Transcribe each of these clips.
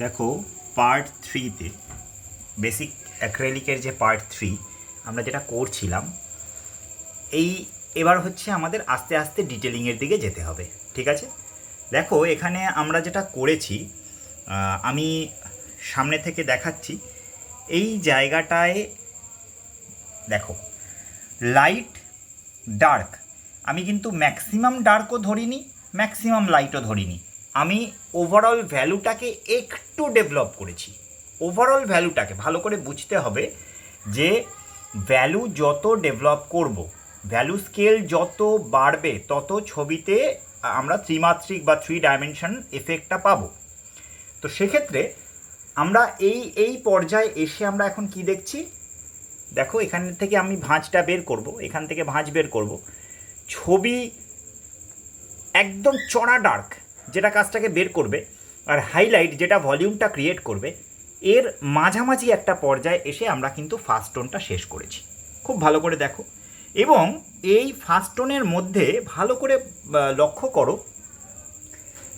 দেখো পার্ট থ্রিতে বেসিক অ্যাক্রেলিকের যে পার্ট থ্রি আমরা যেটা করছিলাম এবার হচ্ছে আমাদের আস্তে আস্তে ডিটেলিংয়ের দিকে যেতে হবে। ঠিক আছে, দেখো এখানে আমরা যেটা করেছি আমি সামনে থেকে দেখাচ্ছি। এই জায়গাটায় দেখো লাইট ডার্ক, আমি কিন্তু ম্যাক্সিমাম ডার্কও ধরিনি, ম্যাক্সিমাম লাইটও ধরিনি। আমি ওভারঅল ভ্যালুটাকে একটু ডেভেলপ করেছি। ওভারঅল ভ্যালুটাকে ভালো করে বুঝতে হবে যে ভ্যালু যত ডেভেলপ করব, ভ্যালু স্কেল যত বাড়বে, তত ছবিতে আমরা ত্রিমাত্রিক বা 3 ডাইমেনশন এফেক্টটা পাবো। তো সেক্ষেত্রে আমরা এই পর্যায়ে এসে আমরা এখন কি দেখছি, দেখো এখান থেকে আমি ভাঁজটা বের করব, এখান থেকে ভাঁজ বের করব। ছবি একদম চড়া ডার্ক যেটা কাজটাকে বের করবে, আর হাইলাইট যেটা ভলিউমটা ক্রিয়েট করবে, এর মাঝামাঝি একটা পর্যায়ে এসে আমরা কিন্তু ফার্স্ট টোনটা শেষ করেছি। খুব ভালো করে দেখো, এবং এই ফার্স্ট টোনের মধ্যে ভালো করে লক্ষ্য করো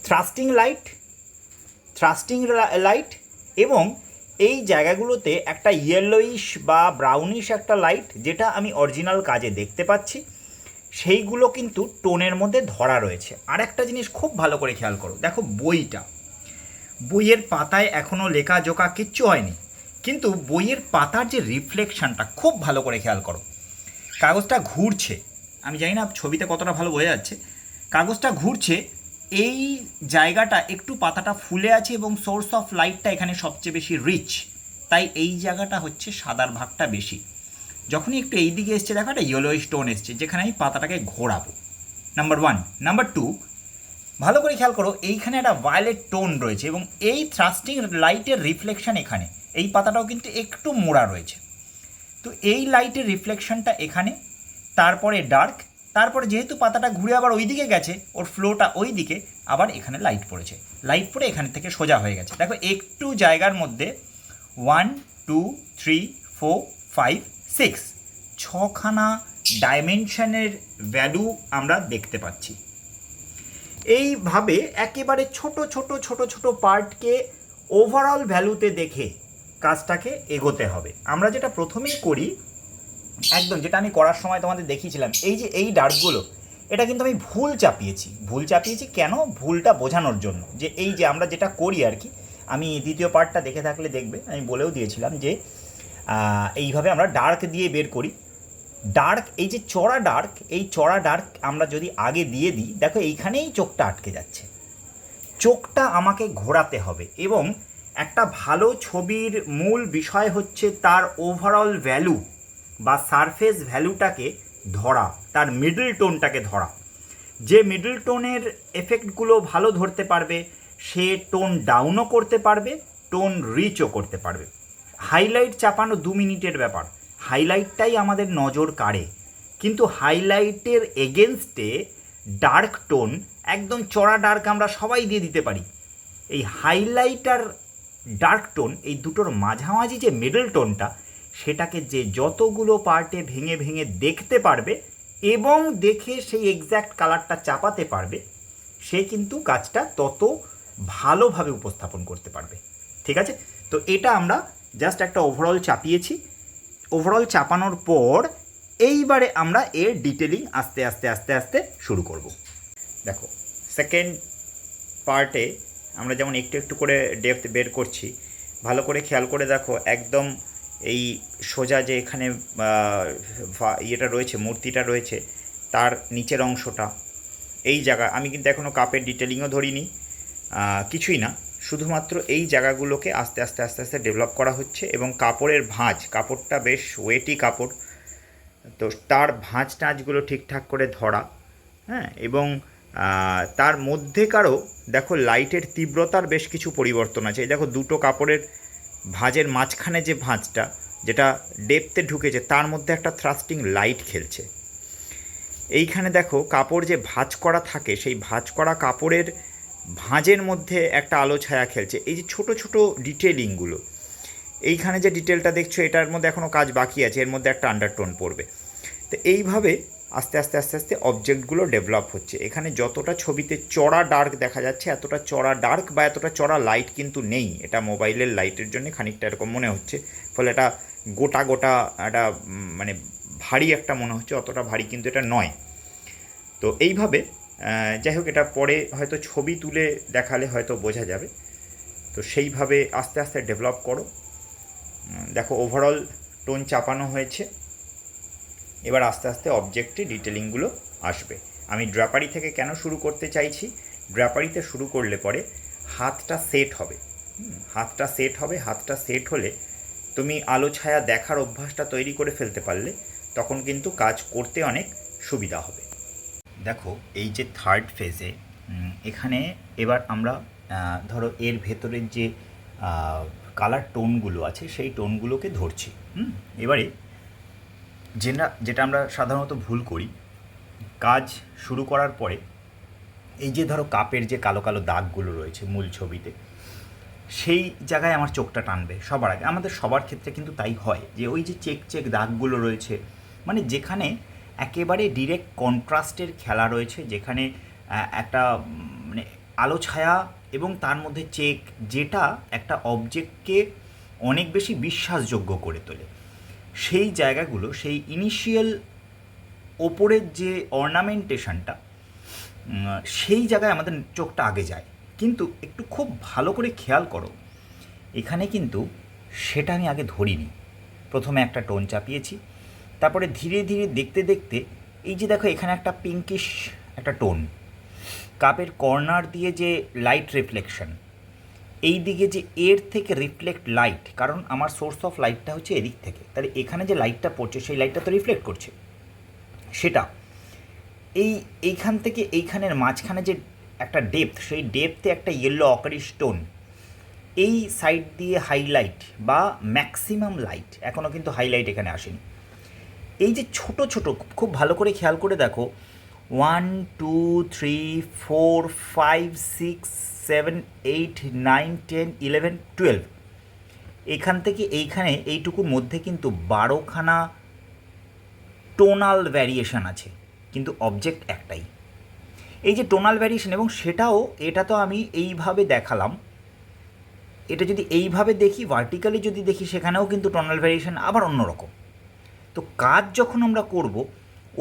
থ্রাস্টিং লাইট এবং এই জায়গাগুলোতে একটা ইয়েলোইশ বা ব্রাউনিশ একটা লাইট, যেটা আমি অরিজিনাল কাজে দেখতে পাচ্ছি, সেইগুলো কিন্তু টোনের মধ্যে ধরা রয়েছে। আর একটা জিনিস খুব ভালো করে খেয়াল করো, দেখো বইয়ের পাতায় এখনও লেখা জোকা কিচ্ছু হয়নি, কিন্তু বইয়ের পাতার যে রিফ্লেকশানটা খুব ভালো করে খেয়াল করো। কাগজটা ঘুরছে, আমি জানি না ছবিতে কতটা ভালো বোঝা যাচ্ছে, কাগজটা ঘুরছে, এই জায়গাটা একটু পাতাটা ফুলে আছে এবং সোর্স অফ লাইটটা এখানে সবচেয়ে বেশি রিচ, তাই এই জায়গাটা হচ্ছে সাদার ভাগটা বেশি। যখনই একটু এই দিকে এসছে দেখো একটা ইয়েলোইশ টোন এসছে, যেখানে আমি পাতাটাকে ঘোরাবো। নাম্বার 1। নাম্বার 2, ভালো করে খেয়াল করো, এইখানে একটা ভায়োলেট টোন রয়েছে এবং এই থ্রাস্টিং লাইটের রিফ্লেকশন এখানে, এই পাতাটাও কিন্তু একটু মোড়া রয়েছে। তো এই লাইটের রিফ্লেকশনটা এখানে, তারপরে ডার্ক, তারপরে যেহেতু পাতাটা ঘুরে আবার ওই দিকে গেছে, ওর ফ্লোটা ওই দিকে, আবার এখানে লাইট পড়েছে, লাইট পড়ে এখান থেকে সোজা হয়ে গেছে। দেখো একটু জায়গার মধ্যে 1 2 3 4 5 6 6খানা ডাইমেনশনের ভ্যালু আমরা দেখতে পাচ্ছি। এইভাবে একেবারে ছোট ছোট ছোট ছোট পার্টকে ওভারঅল ভ্যালুতে দেখে কাজটাকে এগোতে হবে। আমরা যেটা প্রথমেই করি, একদম যেটা আমি করার সময় তোমাদের দেখিয়েছিলাম, এই যে এই ডার্কগুলো, এটা কিন্তু আমি ভুল চাপিয়েছি কেন, ভুলটা বোঝানোর জন্য, যে এই যে আমরা যেটা করি আর কি, আমি দ্বিতীয় পার্টটা দেখে থাকলে দেখবে, আমি বলেও দিয়েছিলাম যে এইভাবে আমরা ডার্ক দিয়ে বের করি। ডার্ক, এই যে চড়া ডার্ক আমরা যদি আগে দিয়ে দিই, দেখো এইখানেই চোখটা আটকে যাচ্ছে, চোখটা আমাকে ঘোরাতে হবে। এবং একটা ভালো ছবির মূল বিষয় হচ্ছে তার ওভারঅল ভ্যালু বা সারফেস ভ্যালুটাকে ধরা, তার মিডল টোনটাকে ধরা। যে মিডল টোনের এফেক্টগুলো ভালো ধরতে পারবে, সে টোন ডাউনও করতে পারবে, টোন রিচও করতে পারবে। হাইলাইট চাপানো 2 মিনিটের ব্যাপার, হাইলাইটটাই আমাদের নজর কাড়ে, কিন্তু হাইলাইটের এগেনস্টে ডার্ক টোন, একদম চড়া ডার্ক আমরা সবাই দিয়ে দিতে পারি। এই হাইলাইট আর ডার্ক টোন, এই দুটোর মাঝামাঝি যে মিডল টোনটা, সেটাকে যে যতগুলো পার্টে ভেঙে ভেঙে দেখতে পারবে এবং দেখে সেই এক্স্যাক্ট কালারটা চাপাতে পারবে, সে কিন্তু কাজটা তত ভালোভাবে উপস্থাপন করতে পারবে। ঠিক আছে, তো এটা আমরা জাস্ট একটা ওভারঅল চাপিয়েছি। ওভারঅল চাপানোর পর এইবারে আমরা এর ডিটেলিং আস্তে আস্তে আস্তে আস্তে শুরু করব। দেখো সেকেন্ড পার্টে আমরা যেমন একটু একটু করে ডেপথ বের করছি, ভালো করে খেয়াল করে দেখো, একদম এই সোজা যে এখানে ইয়েটা রয়েছে, মূর্তিটা রয়েছে, তার নিচের অংশটা, এই জায়গা আমি কিন্তু এখনও কাপের ডিটেলিংও ধরিনি, কিছুই না, শুধুমাত্র এই জায়গাগুলোকে আস্তে আস্তে আস্তে আস্তে ডেভেলপ করা হচ্ছে। এবং কাপড়ের ভাঁজ, কাপড়টা বেশ ওয়েটি কাপড়, তো তার ভাঁজ টাঁজগুলো ঠিকঠাক করে ধরা, হ্যাঁ। এবং তার মধ্যেকারও দেখো লাইটের তীব্রতার বেশ কিছু পরিবর্তন আছে। এই দেখো দুটো কাপড়ের ভাঁজের মাঝখানে যে ভাঁজটা, যেটা ডেপথে ঢুকেছে, তার মধ্যে একটা থ্রাস্টিং লাইট খেলছে। এইখানে দেখো কাপড় যে ভাঁজ করা থাকে, সেই ভাঁজ করা কাপড়ের ভাঁজের মধ্যে একটা আলো ছায়া খেলছে। এই যে ছোটো ছোটো ডিটেলিংগুলো, এইখানে যে ডিটেলটা দেখছো, এটার মধ্যে এখনও কাজ বাকি আছে, এর মধ্যে একটা আন্ডারটোন পড়বে। তো এইভাবে আস্তে আস্তে আস্তে আস্তে অবজেক্টগুলো ডেভেলপ হচ্ছে। এখানে যতটা ছবিতে চড়া ডার্ক দেখা যাচ্ছে, এতটা চড়া ডার্ক বা এতটা চড়া লাইট কিন্তু নেই। এটা মোবাইলের লাইটের জন্য খানিকটা এরকম মনে হচ্ছে, ফলে এটা গোটা গোটা একটা মানে ভারী একটা মনে হচ্ছে, অতটা ভারী কিন্তু এটা নয়। তো এইভাবে যাই হোক, এটা পরে হয়তো ছবি তুলে দেখালে হয়তো বোঝা যাবে। তো সেইভাবে আস্তে আস্তে ডেভেলপ করো। দেখো ওভারঅল টোন চাপানো হয়েছে, এবার আস্তে আস্তে অবজেক্টে ডিটেলিংগুলো আসবে। আমি ড্রাপারি থেকে কেন শুরু করতে চাইছি, ড্রাপারিতে শুরু করলে পরে হাতটা সেট হবে। হাতটা সেট হলে তুমি আলো ছায়া দেখার অভ্যাসটা তৈরি করে ফেলতে পারলে তখন কিন্তু কাজ করতে অনেক সুবিধা হবে। দেখো এই যে থার্ড ফেজে এখানে এবার আমরা ধরো এর ভেতরের যে কালার টোনগুলো আছে সেই টোনগুলোকে ধরছি। এবারে যেটা আমরা সাধারণত ভুল করি, কাজ শুরু করার পরে এই যে ধরো কাপের যে কালো কালো দাগগুলো রয়েছে মূল ছবিতে, সেই জায়গায় আমার চোখটা টানবে সবার আগে। আমাদের সবার ক্ষেত্রে কিন্তু তাই হয়, যে ওই যে চেক চেক দাগগুলো রয়েছে, মানে যেখানে একেবারে ডিরেক্ট কন্ট্রাস্টের খেলা রয়েছে, যেখানে একটা মানে আলো ছায়া এবং তার মধ্যে চেক, যেটা একটা অবজেক্টকে অনেক বেশি বিশ্বাসযোগ্য করে তোলে। সেই জায়গাগুলো, সেই ইনিশিয়াল ওপরের যে অর্নামেন্টেশনটা, সেই জায়গায় আমাদের চোখটা আগে যায়। কিন্তু একটু খুব ভালো করে খেয়াল করো, এখানে কিন্তু সেটা আমি আগে ধরিনি। প্রথমে একটা টোন চাপিয়েছি, তারপরে ধীরে ধীরে দেখতে দেখতে এই যে দেখো এখানে একটা পিঙ্কিশ একটা টোন, কাপের কর্নার দিয়ে যে লাইট রিফ্লেকশন, এই দিকে যে এর থেকে রিফ্লেক্ট লাইট, কারণ আমার সোর্স অফ লাইটটা হচ্ছে এদিক থেকে, তাহলে এখানে যে লাইটটা পড়ছে সেই লাইটটা তো রিফ্লেক্ট করছে, সেটা এইখান থেকে এইখানের মাঝখানে যে একটা ডেপথ, সেই ডেপথে একটা ইয়েলো অকারিশ টোন, এই সাইড দিয়ে হাইলাইট বা ম্যাক্সিমাম লাইট, এখনও কিন্তু হাইলাইট এখানে আসেনি। এই যে ছোট ছোট, খুব ভালো করে খেয়াল করে দেখো, 1 2 3 4 5 6 7 8 9 10 11 12, এখান থেকে এইখানে এইটুকুর মধ্যে কিন্তু 12খানা টোনাল ভ্যারিয়েশন আছে, কিন্তু অবজেক্ট একটাই। এই যে টোনাল ভ্যারিয়েশন, এবং সেটাও, এটা তো আমি এইভাবে দেখালাম, এটা যদি এইভাবে দেখি, ভার্টিক্যালি যদি দেখি, সেখানেও কিন্তু টোনাল ভ্যারিয়েশন আবার অন্যরকম। তো কাজ যখন আমরা করব,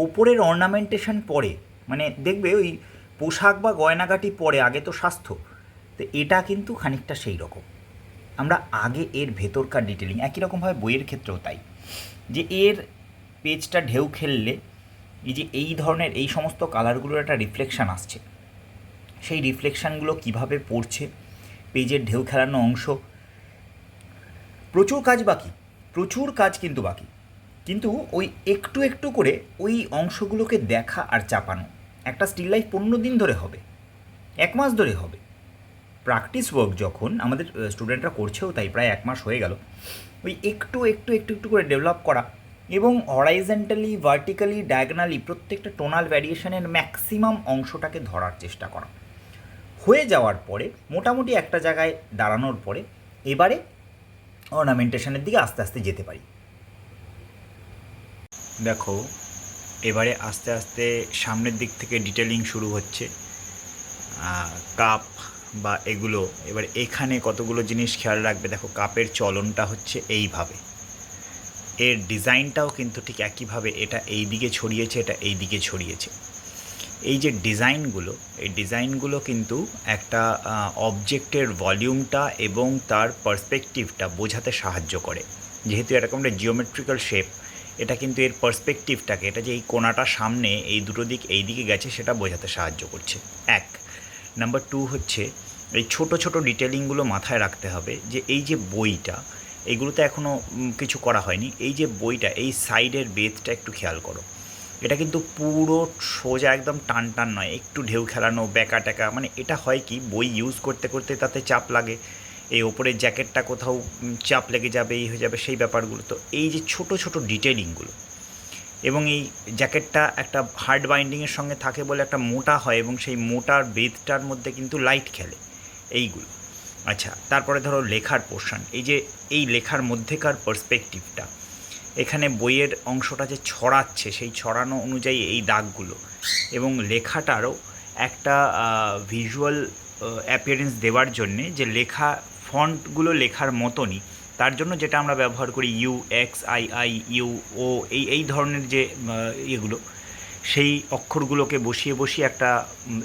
ওপরের অর্নামেন্টেশন পরে, মানে দেখবে ওই পোশাক বা গয়নাগাটি পরে, আগে তো স্বাস্থ্য, তো এটা কিন্তু খানিকটা সেই রকম। আমরা আগে এর ভেতরকার ডিটেলিং, একই রকমভাবে বইয়ের ক্ষেত্রেও তাই, যে এর পেজটা ঢেউ খেললে এই যে এই ধরনের এই সমস্ত কালারগুলোর একটা রিফ্লেকশান আসছে, সেই রিফ্লেকশানগুলো কিভাবে পড়ছে, পেজের ঢেউ খেলানো অংশ, প্রচুর কাজ কিন্তু বাকি, কিন্তু ওই একটু একটু করে ওই অংশগুলোকে দেখা আর চাপানো। একটা স্টিল লাইফ 15 দিন ধরে হবে, 1 মাস ধরে হবে। প্র্যাকটিস ওয়ার্ক যখন আমাদের স্টুডেন্টরা করছেও তাই, প্রায় 1 মাস হয়ে গেল, ওই একটু একটু একটু একটু করে ডেভেলপ করা, এবং হরাইজেন্টালি, ভার্টিক্যালি, ডায়াগনালি প্রত্যেকটা টোনাল ভ্যারিয়েশনের ম্যাক্সিমাম অংশটাকে ধরার চেষ্টা করা। হয়ে যাওয়ার পরে মোটামুটি একটা জায়গায় দাঁড়ানোর পরে এবারে অর্নামেন্টেশনের দিকে আস্তে আস্তে যেতে পারি। দেখো এবারে আস্তে আস্তে সামনের দিক থেকে ডিটেলিং শুরু হচ্ছে, কাপ বা এগুলো। এবার এখানে কতগুলো জিনিস খেয়াল রাখবে, দেখো কাপের চলনটা হচ্ছে এইভাবে, এর ডিজাইনটাও কিন্তু ঠিক একইভাবে, এটা এই দিকে ছড়িয়েছে, এটা এই দিকে ছড়িয়েছে। এই যে ডিজাইনগুলো, এই ডিজাইনগুলো কিন্তু একটা অবজেক্টের ভলিউমটা এবং তার পার্সপেক্টিভটা বোঝাতে সাহায্য করে। যেহেতু এরকম একটা জিওমেট্রিক্যাল শেপ, এটা কিন্তু এর পার্সপেক্টিভটাকে, এটা যে এই কোণাটা সামনে, এই দুটো দিক এই দিকে গেছে, সেটা বোঝাতে সাহায্য করছে। 1 নাম্বার 2 হচ্ছে এই ছোট ছোট ডিটেলিংগুলো মাথায় রাখতে হবে, যে এই যে বইটা, এইগুলোতে এখনও কিছু করা হয়নি। এই যে বইটা, এই সাইডের বেধটা একটু খেয়াল করো, এটা কিন্তু পুরো সোজা একদম টান টান নয়, একটু ঢেউ খেলানো, ব্যাকা ট্যাকা। মানে এটা হয় কি, বই ইউজ করতে করতে তাতে চাপ লাগে, এই ওপরের জ্যাকেটটা কোথাও চাপ লেগে যাবে, এই হয়ে যাবে, সেই ব্যাপারগুলো। তো এই যে ছোট ছোট ডিটেলিংগুলো, এবং এই জ্যাকেটটা একটা হার্ড বাইন্ডিংয়ের সঙ্গে থাকে বলে একটা মোটা হয়, এবং সেই মোটার বেধটার মধ্যে কিন্তু লাইট খেলে, এইগুলো। আচ্ছা, তারপরে ধরো লেখার পোর্শন, এই যে এই লেখার মধ্যেকার পার্সপেক্টিভটা, এখানে বইয়ের অংশটা যে ছড়াচ্ছে সেই ছড়ানো অনুযায়ী এই দাগগুলো, এবং লেখাটারও একটা ভিজুয়াল অ্যাপিয়ারেন্স দেওয়ার জন্যে যে লেখা ফন্টগুলো লেখার মতনই, তার জন্য যেটা আমরা ব্যবহার করি UXII UO এই ধরনের যে ইয়েগুলো, সেই অক্ষরগুলোকে বসিয়ে বসিয়ে একটা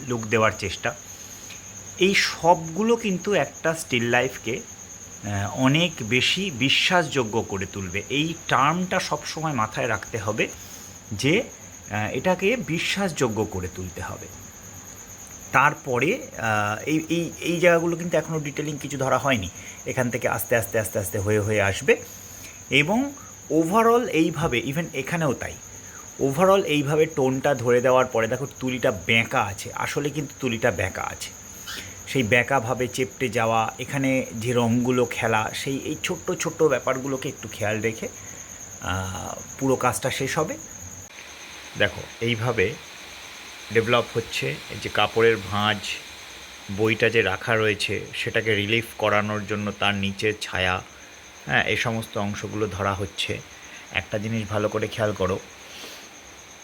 লুক দেওয়ার চেষ্টা। এই সবগুলো কিন্তু একটা স্টিল লাইফকে অনেক বেশি বিশ্বাসযোগ্য করে তুলবে। এই টার্মটা সবসময় মাথায় রাখতে হবে যে এটাকে বিশ্বাসযোগ্য করে তুলতে হবে। তারপরে এই এই এই জায়গাগুলো কিন্তু এখনও ডিটেলিং কিছু ধরা হয়নি, এখান থেকে আস্তে আস্তে আস্তে আস্তে হয়ে হয়ে আসবে। এবং ওভারঅল এইভাবে, ইভেন এখানেও তাই, ওভারঅল এইভাবে টোনটা ধরে দেওয়ার পরে দেখো তুলিটা বেঁকা আছে, আসলে কিন্তু তুলিটা বেঁকা আছে, সেই বেঁকাভাবে চেপটে যাওয়া, এখানে যে রঙগুলো খেলা, সেই এই ছোট্ট ছোট্ট ব্যাপারগুলোকে একটু খেয়াল রেখে পুরো কাজটা শেষ হবে। দেখো এইভাবে ডেভেলপ হচ্ছে। এই যে কাপড়ের ভাঁজ, বইটা যে রাখা রয়েছে সেটাকে রিলিফ করানোর জন্য তার নিচের ছায়া, হ্যাঁ, এই সমস্ত অংশগুলো ধরা হচ্ছে। একটা জিনিস ভালো করে খেয়াল করো,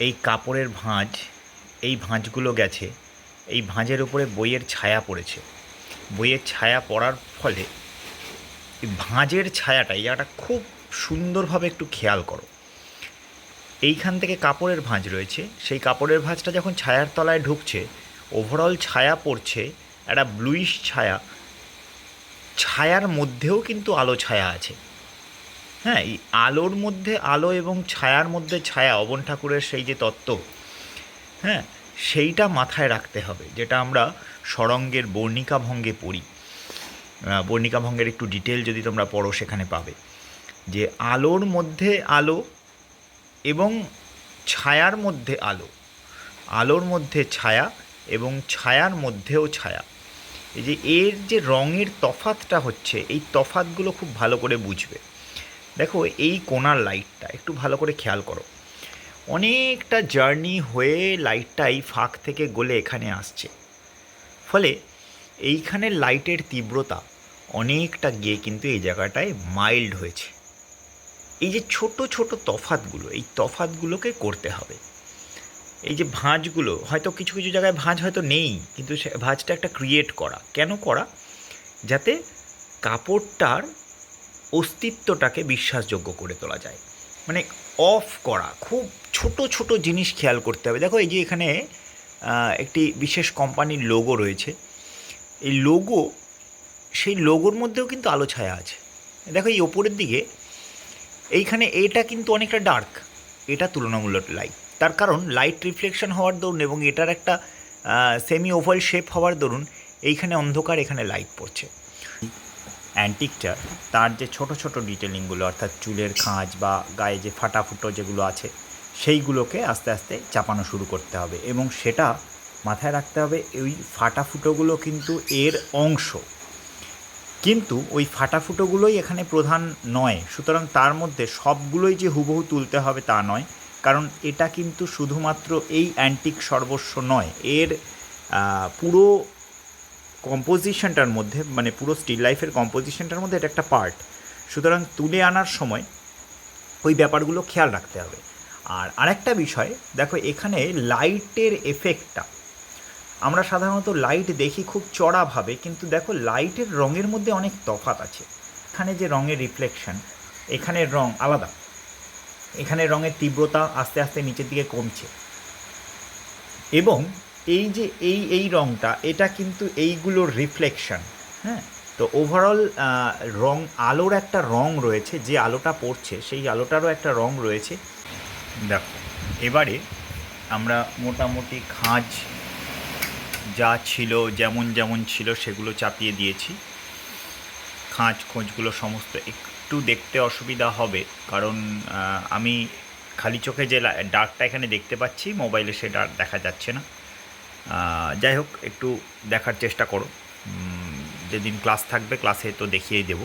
এই কাপড়ের ভাঁজ, এই ভাঁজগুলো গেছে, এই ভাঁজের উপরে বইয়ের ছায়া পড়েছে। বইয়ের ছায়া পড়ার ফলে এই ভাঁজের ছায়াটা, এই জায়গাটা খুব সুন্দরভাবে একটু খেয়াল করো। এইখান থেকে কাপড়ের ভাঁজ রয়েছে, সেই কাপড়ের ভাঁজটা যখন ছায়ার তলায় ঢুকছে, ওভারঅল ছায়া পড়ছে একটা ব্লুইশ ছায়া। ছায়ার মধ্যেও কিন্তু আলো ছায়া আছে, হ্যাঁ, এই আলোর মধ্যে আলো এবং ছায়ার মধ্যে ছায়া, অবন ঠাকুরের সেই যে তত্ত্ব, হ্যাঁ, সেইটা মাথায় রাখতে হবে, যেটা আমরা ষড়ঙ্গের বর্ণিকা ভঙ্গে পড়ি। বর্ণিকা ভঙ্গের একটু ডিটেল যদি তোমরা পড়ো সেখানে পাবে যে আলোর মধ্যে আলো এবং ছায়ার মধ্যে আলো, আলোর মধ্যে ছায়া এবং ছায়ার মধ্যেও ছায়া। এই যে এর যে রঙের তফাতটা হচ্ছে, এই তফাতগুলো খুব ভালো করে বুঝবে। দেখো এই কোণার লাইটটা একটু ভালো করে খেয়াল করো, অনেকটা জার্নি হয়ে লাইটটা এই ফাঁক থেকে গলে এখানে আসছে, ফলে এইখানে লাইটের তীব্রতা অনেকটা গিয়ে কিন্তু এই জায়গাটায় মাইল্ড হয়েছে। এই যে ছোট ছোট তফাতগুলো, এই তফাতগুলোকে করতে হবে। এই যে ভাঁজগুলো, হয়তো কিছু কিছু জায়গায় ভাঁজ হয়তো নেই, কিন্তু সে ভাঁজটা একটা ক্রিয়েট করা, কেন করা, যাতে কাপড়টার অস্তিত্বটাকে বিশ্বাসযোগ্য করে তোলা যায়, মানে অফ করা। খুব ছোট ছোট জিনিস খেয়াল করতে হবে। দেখো এই যে এখানে একটি বিশেষ কোম্পানির লোগো রয়েছে, এই লোগো, সেই লোগোর মধ্যেও কিন্তু আলো ছায়া আছে। দেখো এই ওপরের দিকে এইখানে এটা কিন্তু অনেকটা ডার্ক, এটা তুলনামূলক লাইট, তার কারণ লাইট রিফ্লেকশন হওয়ার দরুন এবং এটার একটা সেমি ওভাল শেপ হওয়ার দরুন এইখানে অন্ধকার, এখানে লাইট পড়ছে। অ্যান্টিকটা তার যে ছোট ছোট ডিটেলিংগুলো, অর্থাৎ চুলের খাঁজ বা গায়ে যে ফাটাফুটো যেগুলো আছে, সেইগুলোকে আস্তে আস্তে চাপানো শুরু করতে হবে। এবং সেটা মাথায় রাখতে হবে, ওই ফাটাফুটোগুলো কিন্তু এর অংশ, কিন্তু ওই ফাটাফুটোগুলোই এখানে প্রধান নয়। সুতরাং তার মধ্যে সবগুলোই যে হুবহু তুলতে হবে তা নয়, কারণ এটা কিন্তু শুধুমাত্র এই অ্যান্টিক সর্বস্ব নয়, এর পুরো কম্পোজিশনটার মধ্যে, মানে পুরো স্টিল লাইফের কম্পোজিশনটার মধ্যে এটা একটা পার্ট। সুতরাং তুলে আনার সময় ওই ব্যাপারগুলো খেয়াল রাখতে হবে। আর আরেকটা বিষয় দেখো, এখানে লাইটের এফেক্টটা, আমরা সাধারণত লাইট দেখি খুব চড়াভাবে, কিন্তু দেখো লাইটের রঙের মধ্যে অনেক তফাৎ আছে। এখানে যে রঙের রিফ্লেকশন, এখানের রঙ আলাদা, এখানে রঙের তীব্রতা আস্তে আস্তে নিচের দিকে কমছে, এবং এই যে এই রঙটা, এটা কিন্তু এইগুলোর রিফ্লেকশন, হ্যাঁ। তো ওভারঅল রং, আলোর একটা রং রয়েছে, যে আলোটা পড়ছে সেই আলোটারও একটা রং রয়েছে। দেখো এবারে আমরা মোটামুটি খাঁজ যা ছিল, যেমন যেমন ছিল সেগুলো চাপিয়ে দিয়েছি। খাঁজ খোঁজগুলো সমস্ত একটু দেখতে অসুবিধা হবে, কারণ আমি খালি চোখে যে ডার্কটা এখানে দেখতে পাচ্ছি, মোবাইলে সে ডার্ক দেখা যাচ্ছে না। যাই হোক, একটু দেখার চেষ্টা করো, যেদিন ক্লাস থাকবে ক্লাসে তো দেখিয়েই দেব।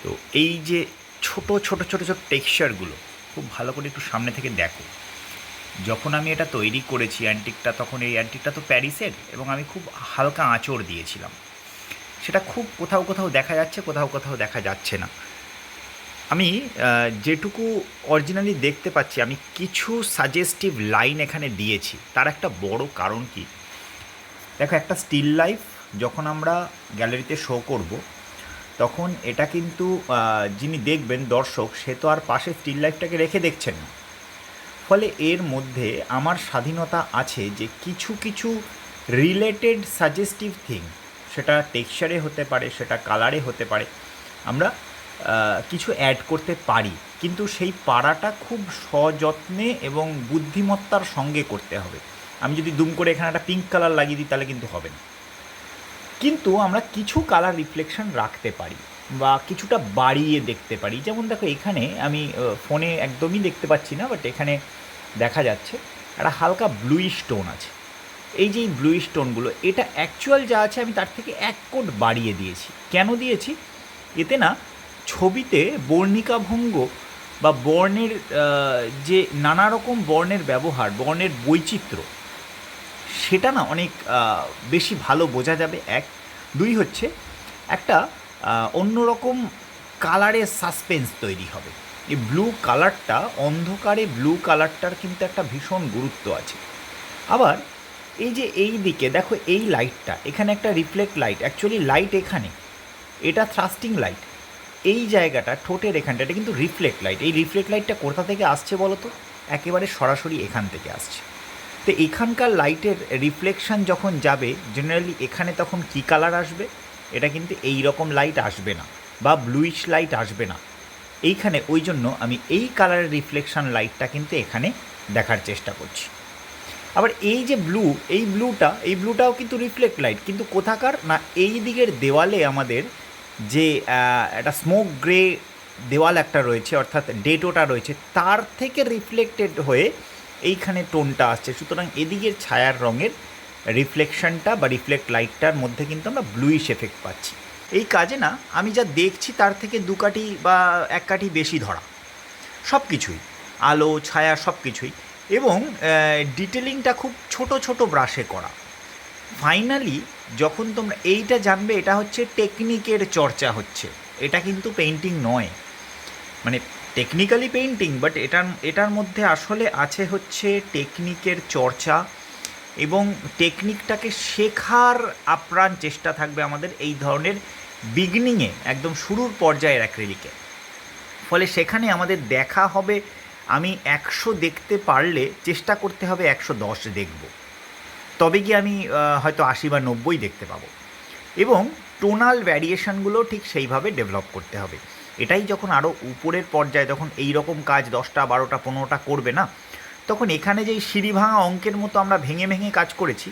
তো এই যে ছোট ছোট ছোট ছোট টেক্সচারগুলো খুব ভালো করে একটু সামনে থেকে দেখো। যখন আমি এটা তৈরি করেছি অ্যান্টিকটা, তখন এই অ্যান্টিকটা তো প্যারিসের, এবং আমি খুব হালকা আঁচড় দিয়েছিলাম, সেটা খুব কোথাও কোথাও দেখা যাচ্ছে, কোথাও কোথাও দেখা যাচ্ছে না। আমি যেটুকু অরিজিনালি দেখতে পাচ্ছি, আমি কিছু সাজেস্টিভ লাইন এখানে দিয়েছি। তার একটা বড় কারণ কি, দেখো একটা স্টিল লাইফ যখন আমরা গ্যালারিতে শো করব, তখন এটা কিন্তু যিনি দেখবেন দর্শক, সে তো আর পাশে স্টিল লাইফটাকে রেখে দেখছেন না। ফলে এর মধ্যে আমার স্বাধীনতা আছে যে কিছু কিছু রিলেটেড সাজেস্টিভ থিং, সেটা টেক্সচারে হতে পারে, সেটা কালারে হতে পারে, আমরা কিছু অ্যাড করতে পারি, কিন্তু সেই পাড়াটা খুব সযত্নে এবং বুদ্ধিমত্তার সঙ্গে করতে হবে। আমি যদি দুম করে এখানে একটা পিঙ্ক কালার লাগিয়ে দিই তাহলে কিন্তু হবে না। কিন্তু আমরা কিছু কালার রিফ্লেকশন রাখতে পারি বা কিছুটা বাড়িয়ে দেখতে পারি। যেমন দেখো এখানে আমি ফোনে একদমই দেখতে পাচ্ছি না, বাট এখানে দেখা যাচ্ছে একটা হালকা ব্লুইশ টোন আছে। এই যে এই ব্লুইশ টোনগুলো, এটা অ্যাকচুয়াল যা আছে আমি তার থেকে এক কোট বাড়িয়ে দিয়েছি। কেন দিয়েছি? এতে না ছবিতে বর্ণিকা ভঙ্গ বা বর্ণের যে নানা রকম বর্ণের ব্যবহার, বর্ণের বৈচিত্র্য, সেটা না অনেক বেশি ভালো বোঝা যাবে। এক, দুই হচ্ছে একটা অন্যরকম কালারের সাসপেন্স তৈরি হবে। এই ব্লু কালারটা, অন্ধকারে ব্লু কালারটার কিন্তু একটা ভীষণ গুরুত্ব আছে। আবার এই যে এই দিকে দেখো এই লাইটটা, এখানে একটা রিফ্লেক্ট লাইট, অ্যাকচুয়ালি লাইট এখানে, এটা থ্রাস্টিং লাইট। এই জায়গাটা ঠোঁটের এখানটা, এটা কিন্তু রিফ্লেক্ট লাইট। এই রিফ্লেক্ট লাইটটা কোথা থেকে আসছে বলো তো? একেবারে সরাসরি এখান থেকে আসছে। তো এখানকার লাইটের রিফ্লেকশান যখন যাবে, জেনারেলি এখানে তখন কী কালার আসবে? এটা কিন্তু এই রকম লাইট আসবে না, বা ব্লুইশ লাইট আসবে না এইখানে। ওই জন্য আমি এই কালারের রিফ্লেকশান লাইটটা কিন্তু এখানে দেখার চেষ্টা করছি। আবার এই যে ব্লু, এই ব্লুটাও কিন্তু রিফ্লেক্ট লাইট, কিন্তু কোথাকার না এই দিকের দেওয়ালে আমাদের যে একটা স্মোক গ্রে দেওয়াল একটা রয়েছে, অর্থাৎ ডেটোটা রয়েছে, তার থেকে রিফ্লেক্টেড হয়ে এইখানে টোনটা আসছে। সুতরাং এদিকের ছায়ার রঙের রিফ্লেকশনটা বা রিফ্লেক্ট লাইটটার মধ্যে কিন্তু আমরা ব্লুইশ এফেক্ট পাচ্ছি। এই কাজে না আমি যা দেখছি তার থেকে দু কাঠি বা এক কাঠি বেশি ধরা, সব কিছুই, আলো ছায়া সব কিছুই, এবং ডিটেলিংটা খুব ছোট ছোট ব্রাশে করা। ফাইনালি যখন তোমরা এইটা জানবে, এটা হচ্ছে টেকনিকের চর্চা হচ্ছে, এটা কিন্তু পেইন্টিং নয়। মানে টেকনিক্যালি পেইন্টিং, বাট এটার মধ্যে আসলে আছে হচ্ছে টেকনিকের চর্চা, এবং টেকনিকটাকে শেখার আপ্রাণ চেষ্টা থাকবে আমাদের এই ধরনের বিগিনিংয়ে, একদম শুরুর পর্যায়ের অ্যাক্রিলিকে। ফলে সেখানে আমাদের দেখা হবে, আমি 100 দেখতে পারলে চেষ্টা করতে হবে 110 দেখব, তবে গিয়ে আমি হয়তো 80 বা 90 দেখতে পাবো। এবং টোনাল ভ্যারিয়েশনগুলো ঠিক সেইভাবে ডেভেলপ করতে হবে। এটাই যখন আরও উপরের পর্যায়ে, যখন এই রকম কাজ 10টা 12টা 15টা করবে না, তখন এখানে যেই সিঁড়ি ভাঙা অঙ্কের মতো আমরা ভেঙে ভেঙে কাজ করেছি,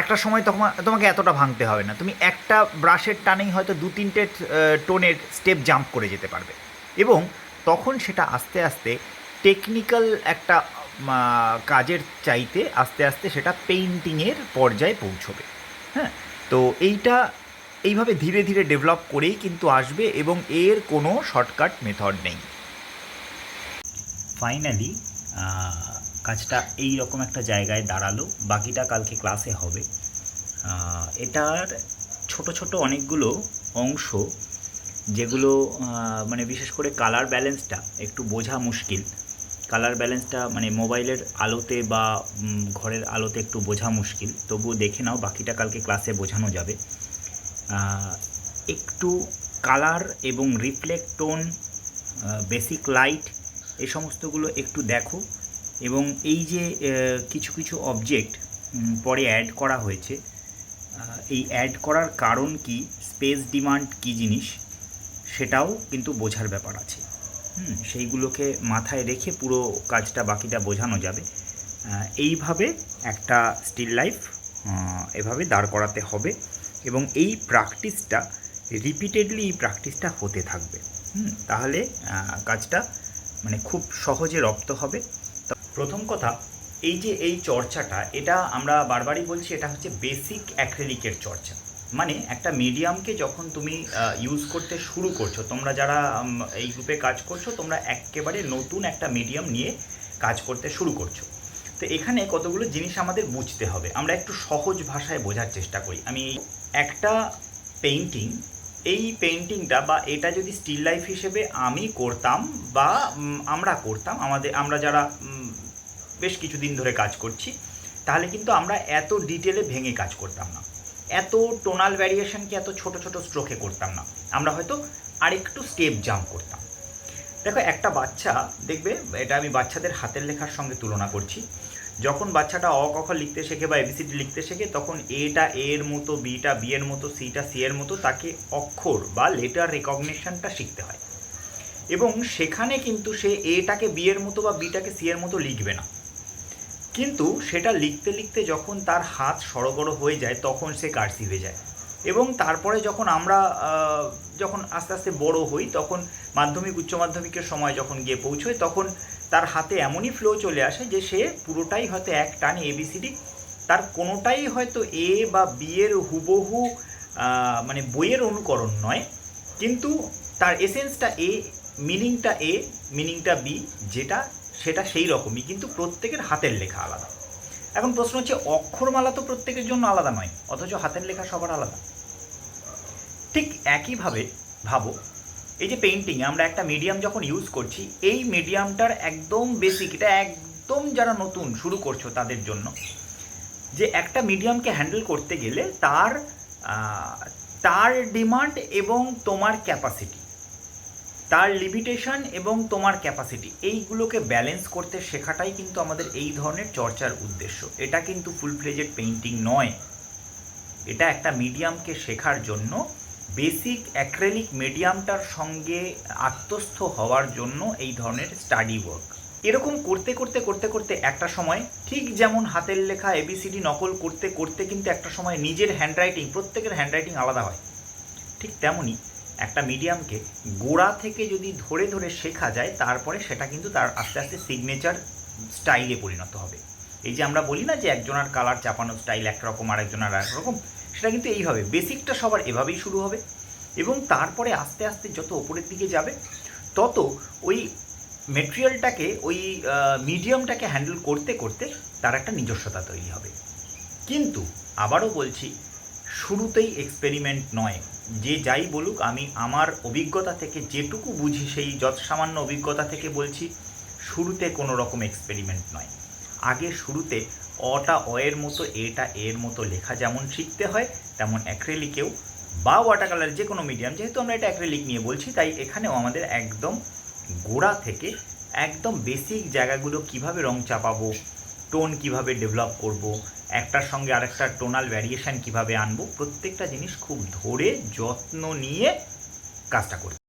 একটা সময় তখন তোমাকে এতটা ভাঙতে হবে না, তুমি একটা ব্রাশের টানেই হয়তো 2-3টে টোনের স্টেপ জাম্প করে যেতে পারবে, এবং তখন সেটা আস্তে আস্তে টেকনিক্যাল একটা কাজের চাইতে আস্তে আস্তে সেটা পেইন্টিংয়ের পর্যায়ে পৌঁছবে। হ্যাঁ, তো এইভাবে ধীরে ধীরে ডেভেলপ করেই কিন্তু আসবে, এবং এর কোনো শর্টকাট মেথড নেই। ফাইনালি কাজটা এই রকম একটা জায়গায় দাঁড়ালো, বাকিটা কালকে ক্লাসে হবে। এটার ছোট ছোট অনেকগুলো অংশ, যেগুলো মানে বিশেষ করে কালার ব্যালেন্সটা একটু বোঝা মুশকিল। কালার ব্যালেন্সটা মানে মোবাইলের আলোতে বা ঘরের আলোতে একটু বোঝা মুশকিল, তবুও দেখে নাও, বাকিটা কালকে ক্লাসে বোঝানো যাবে। একটু কালার এবং রিফ্লেক্ট টোন, বেসিক লাইট, এই সমস্তগুলো একটু দেখো। এবং এই যে কিছু কিছু অবজেক্ট পরে অ্যাড করা হয়েছে, এই অ্যাড করার কারণ কি, স্পেস ডিমান্ড কী জিনিস, সেটাও কিন্তু বোঝার ব্যাপার আছে। সেইগুলোকে মাথায় রেখে পুরো কাজটা বাকিটা বোঝানো যাবে। এইভাবে একটা স্টিল লাইফ এভাবে দাঁড় করাতে হবে, এবং এই প্র্যাকটিসটা রিপিটেডলি এই প্র্যাকটিসটা হতে থাকবে। তাহলে কাজটা মানে খুব সহজে রপ্ত হবে। প্রথম কথা, এই যে এই চর্চাটা, এটা আমরা বারবারই বলছি, এটা হচ্ছে বেসিক অ্যাক্রিলিকের চর্চা। মানে একটা মিডিয়ামকে যখন তুমি ইউজ করতে শুরু করছো, তোমরা যারা এই গ্রুপে কাজ করছো, তোমরা একেবারে নতুন একটা মিডিয়াম নিয়ে কাজ করতে শুরু করছো। তো এখানে কতগুলো জিনিস আমাদের বুঝতে হবে। আমরা একটু সহজ ভাষায় বোঝার চেষ্টা করি। আমি একটা পেইন্টিং এই পেইন্টিংটা বা এটা যদি স্টিল লাইফ হিসেবে আমি করতাম বা আমরা করতাম, আমরা যারা বেশ কিছুদিন ধরে কাজ করছি, তাহলে কিন্তু আমরা এত ডিটেলে ভেঙে কাজ করতাম না, এত টোনাল ভ্যারিয়েশনকে এত ছোট ছোট স্ট্রোকে করতাম না, আমরা হয়তো আরেকটু স্টেপ জাম্প করতাম। দেখো, একটা বাচ্চা দেখবে, এটা আমি বাচ্চাদের হাতের লেখার সঙ্গে তুলনা করছি। যখন বাচ্চাটা অ ক খ লিখতে শেখে বা এবিসিডি লিখতে শেখে, তখন এটা এর মতো, বিটা বি এর মতো, সিটা সি এর মতো তাকে অক্ষর বা লেটার রেকগনিশনটা শিখতে হয়। এবং সেখানে কিন্তু সে এটাকে বি এর মতো বা বিটাকে সি এর মতো লিখবে না, কিন্তু সেটা লিখতে লিখতে যখন তার হাত সড়গড় হয়ে যায় তখন সে কার্সিভে যায়। এবং তারপরে যখন আমরা যখন আস্তে আস্তে বড় হই, তখন মাধ্যমিক উচ্চ মাধ্যমিকের সময় যখন গিয়ে পৌঁছয়, তখন তার হাতে এমনই ফ্লো চলে আসে যে সে পুরোটাই হয়তো এক টানে এবিসিডি, তার কোনোটাই হয়তো এ বা বি এর হুবহু মানে বইয়ের অনুকরণ নয়, কিন্তু তার এসেন্সটা এ, মিনিংটা বি, সেটা সেই রকমই, কিন্তু প্রত্যেকের হাতের লেখা আলাদা। এখন প্রশ্ন হচ্ছে, অক্ষরমালা তো প্রত্যেকের জন্য আলাদা নয়, অথচ হাতের লেখা সবার আলাদা। ঠিক একইভাবে ভাবো, এই যে পেইন্টিংয়ে আমরা একটা মিডিয়াম যখন ইউজ করছি, এই মিডিয়ামটার একদম বেসিক, এটা একদম যারা নতুন শুরু করছো তাদের জন্য, যে একটা মিডিয়ামকে হ্যান্ডেল করতে গেলে তার ডিমান্ড এবং তোমার ক্যাপাসিটি, তার লিমিটেশন এবং তোমার ক্যাপাসিটি, এইগুলোকে ব্যালেন্স করতে শেখাটাই কিন্তু আমাদের এই ধরনের চর্চার উদ্দেশ্য। এটা কিন্তু ফুল ফ্লেজেড পেইন্টিং নয়, এটা একটা মিডিয়ামকে শেখার জন্য বেসিক অ্যাক্রেলিক মিডিয়ামটার সঙ্গে আত্মস্থ হওয়ার জন্য এই ধরনের স্টাডি ওয়ার্ক। এরকম করতে করতে করতে করতে একটা সময়, ঠিক যেমন হাতের লেখা এবিসিডি নকল করতে করতে কিন্তু একটা সময় নিজের হ্যান্ডরাইটিং, প্রত্যেকের হ্যান্ডরাইটিং আলাদা হয়, ঠিক তেমনই একটা মিডিয়ামকে গোড়া থেকে যদি ধরে ধরে শেখা যায়, তারপরে সেটা কিন্তু তার আস্তে আস্তে সিগনেচার স্টাইলে পরিণত হবে। এই যে আমরা বলি না যে একজনের কালার চাপানো স্টাইল একরকম আর একজনের একরকম, সেটা কিন্তু এইভাবে বেসিকটা সবার এভাবেই শুরু হবে, এবং তারপরে আস্তে আস্তে যত ওপরের দিকে যাবে, তত ওই মেটেরিয়ালটাকে, ওই মিডিয়ামটাকে হ্যান্ডেল করতে করতে তার একটা নিজস্বতা তৈরি হবে। কিন্তু আবারও বলছি, শুরুতেই এক্সপেরিমেন্ট নয়। যে যাই বলুক, আমি আমার অভিজ্ঞতা থেকে যেটুকু বুঝি, সেই যৎসামান্য অভিজ্ঞতা থেকে বলছি, শুরুতে কোনো রকম এক্সপেরিমেন্ট নয়। আগে শুরুতে অটা অয়ের মতো, এটা এর মতো লেখা যেমন শিখতে হয়, তেমন অ্যাক্রেলিকেও বা ওয়াটার কালার, যে কোনো মিডিয়াম, যেহেতু আমরা এটা অ্যাক্রেলিক নিয়ে বলছি, তাই এখানেও আমাদের একদম গোড়া থেকে একদম বেসিক জায়গাগুলো, কিভাবে রং চাপাবো, টোন কিভাবে ডেভেলপ করব, একটার সঙ্গে আরেকটা টোনাল ভ্যারিয়েশান কিভাবে আনবো, প্রত্যেকটা জিনিস খুব ধরে যত্ন নিয়ে কাজটা করতে